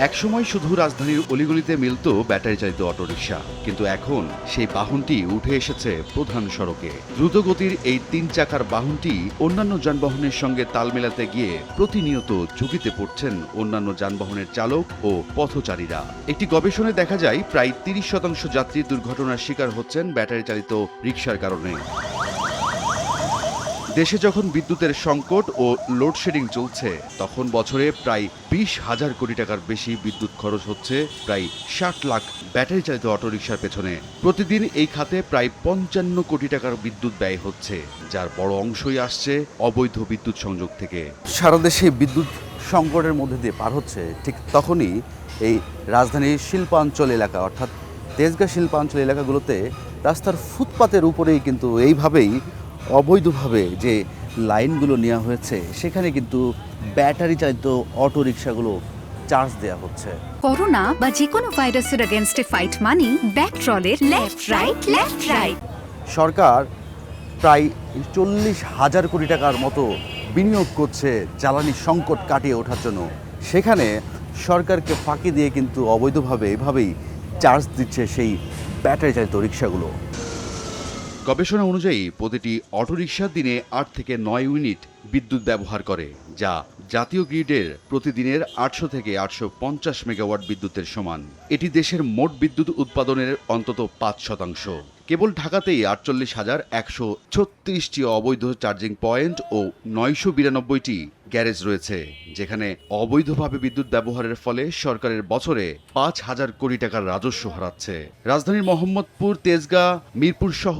একসময় শুধু রাজধানীর অলিগলিতে মিলত ব্যাটারি চালিত অটোরিকশা, কিন্তু এখন সেই বাহনটি উঠে এসেছে প্রধান সড়কে। দ্রুতগতির এই ৩ চাকার বাহনটি অন্যান্য যানবাহনের সঙ্গে তাল মেলাতে গিয়ে প্রতিনিয়ত ঝুঁকিতে পড়ছেন অন্যান্য যানবাহনের চালক ও পথচারীরা। একটি গবেষণায় দেখা যায় প্রায় ৩০% যাত্রী দুর্ঘটনার শিকার হচ্ছেন ব্যাটারি চালিত রিকশার কারণে। দেশে যখন বিদ্যুতের সংকট ও লোডশেডিং চলছে, তখন বছরে প্রায় ২০,০০০ কোটি টাকার বেশি বিদ্যুৎ খরচ হচ্ছে প্রায় ৬০ লাখ ব্যাটারি চালিত অটোরিকশার পেছনে। প্রতিদিন এই খাতে প্রায় ৫৫ কোটি টাকার বিদ্যুৎ ব্যয় হচ্ছে, যার বড় অংশই আসছে অবৈধ বিদ্যুৎ সংযোগ থেকে। সারা দেশে বিদ্যুৎ সংকটের মধ্যে দিয়ে পার হচ্ছে, ঠিক তখনই এই রাজধানীর শিল্পাঞ্চল এলাকা অর্থাৎ তেজগাঁ শিল্পাঞ্চল এলাকাগুলোতে রাস্তার ফুটপাতের উপরেই কিন্তু এইভাবেই অবৈধভাবে যে লাইনগুলো নেওয়া হয়েছে, সেখানে কিন্তু ব্যাটারি চালিত অটো রিক্সাগুলো চার্জ দেওয়া হচ্ছে। করোনা বা যে কোনো ভাইরাসের এগেইনস্টে ফাইট মানি ব্যাকট্রলের লেফট রাইট। সরকার প্রায় ৪০,০০০ কোটি টাকার মতো বিনিয়োগ করছে জ্বালানি সংকট কাটিয়ে ওঠার জন্য। সেখানে সরকারকে ফাঁকি দিয়ে কিন্তু অবৈধভাবে এভাবেই চার্জ দিচ্ছে সেই ব্যাটারি চালিত রিক্সাগুলো। গবেষণা অনুযায়ী প্রতিটি অটোরিকশা দিনে ৮ থেকে ৯ ইউনিট বিদ্যুৎ ব্যবহার করে, যা জাতীয় গ্রিডের প্রতিদিনের ৮০০ থেকে ৮৫০ মেগাওয়াট বিদ্যুতের সমান। এটি দেশের মোট বিদ্যুৎ উৎপাদনের অন্তত ৫%। কেবল ঢাকাতেই ৪৮,১৩৬টি অবৈধ চার্জিং পয়েন্ট ও ৯৯২টি গ্যারেজ রয়েছে, যেখানে অবৈধভাবে বিদ্যুৎ ব্যবহারের ফলে সরকারের বছরে ৫,০০০ কোটি টাকার রাজস্ব হারাচ্ছে। রাজধানীর মোহাম্মদপুর, তেজগাঁ, মিরপুর সহ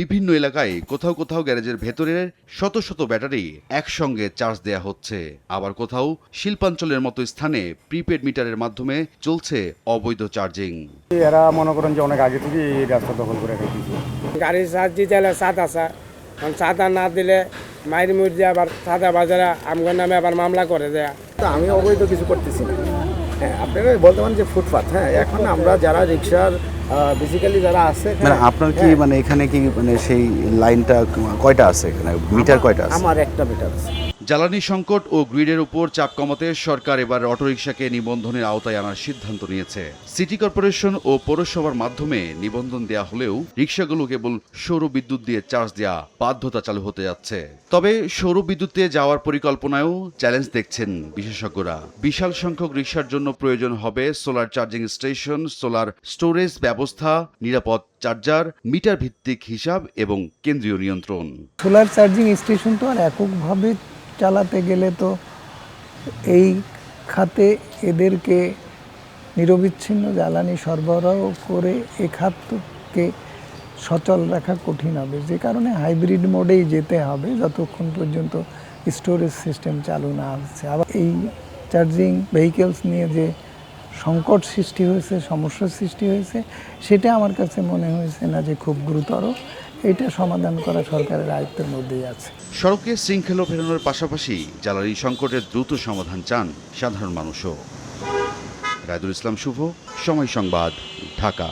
বিভিন্ন এলাকায় কোথাও কোথাও গ্যারেজের ভেতরের শত শত ব্যাটারি একসঙ্গে চার্জ দেয়া হচ্ছে, আবার কোথাও শিল্পাঞ্চলের মতো স্থানে প্রিপেড মিটারের মাধ্যমে চলছে অবৈধ চার্জিং। এরা মনে করেন যে অনেক আগে থেকে এই রাস্তা দখল করে রেখেছে। গাড়ি চার্জ দিতে হলে চাঁদা কারণ চাঁদা না দিলে মাইর মুড় দিয়ে আবার চাঁদা বাজারে আমগর নামে আবার মামলা করে দেয়া। তো আমি অবৈধ কিছু করতেছি না। হ্যাঁ, আপনারা বলতে পারেন যে ফুটপাথ। হ্যাঁ, এখন আমরা যারা রিক্সার বেসিক্যালি যারা আছে, মানে আপনার কি মানে এখানে কি মানে সেই লাইনটা কয়টা আছে, এখানে মিটার কয়টা আছে? আমার একটা মিটার আছে। জ্বালানি সংকট ও গ্রিডের উপর চাপ কমাতে সরকার এবার অটোরিকশাকে নিবন্ধনের আওতায় আনার সিদ্ধান্ত নিয়েছে। সিটি কর্পোরেশন ও পৌরসভার মাধ্যমে নিবন্ধন দেয়া হলেও রিকশাগুলো কেবল সৌর বিদ্যুৎ দিয়ে চার্জ দেওয়া বাধ্যতা চালু হতে যাচ্ছে। তবে সৌর বিদ্যুতে যাওয়ার পরিকল্পনায়ও চ্যালেঞ্জ দেখছেন বিশেষজ্ঞরা। বিশাল সংখ্যক রিকশার জন্য প্রয়োজন হবে solar charging station, solar storage ব্যবস্থা, নিরাপদ চার্জার, মিটার ভিত্তিক হিসাব এবং কেন্দ্রীয় নিয়ন্ত্রণ। সোলার চার্জিং স্টেশন তো আর এককভাবে চালাতে গেলে তো এই খাতে এদেরকে নিরবিচ্ছিন্ন জ্বালানি সরবরাহ করে এই খাতকে সচল রাখা কঠিন হবে, যে কারণে হাইব্রিড মোডেই যেতে হবে যতক্ষণ পর্যন্ত স্টোরেজ সিস্টেম চালু না হচ্ছে। আবার এই চার্জিং ভেহিকেলস নিয়ে যে সংকট সৃষ্টি হয়েছে, সমস্যার সৃষ্টি হয়েছে, সেটা আমার কাছে মনে হয়েছে না যে খুব গুরুতর। এটা সমাধান করা সরকারের আয়ত্তের মধ্যেই আছে। সড়কে শৃঙ্খলা ফেরানোর পাশাপাশি জ্বালানি সংকটের দ্রুত সমাধান চান সাধারণ মানুষও। রায়দুল ইসলাম শুভ, সময় সংবাদ, ঢাকা।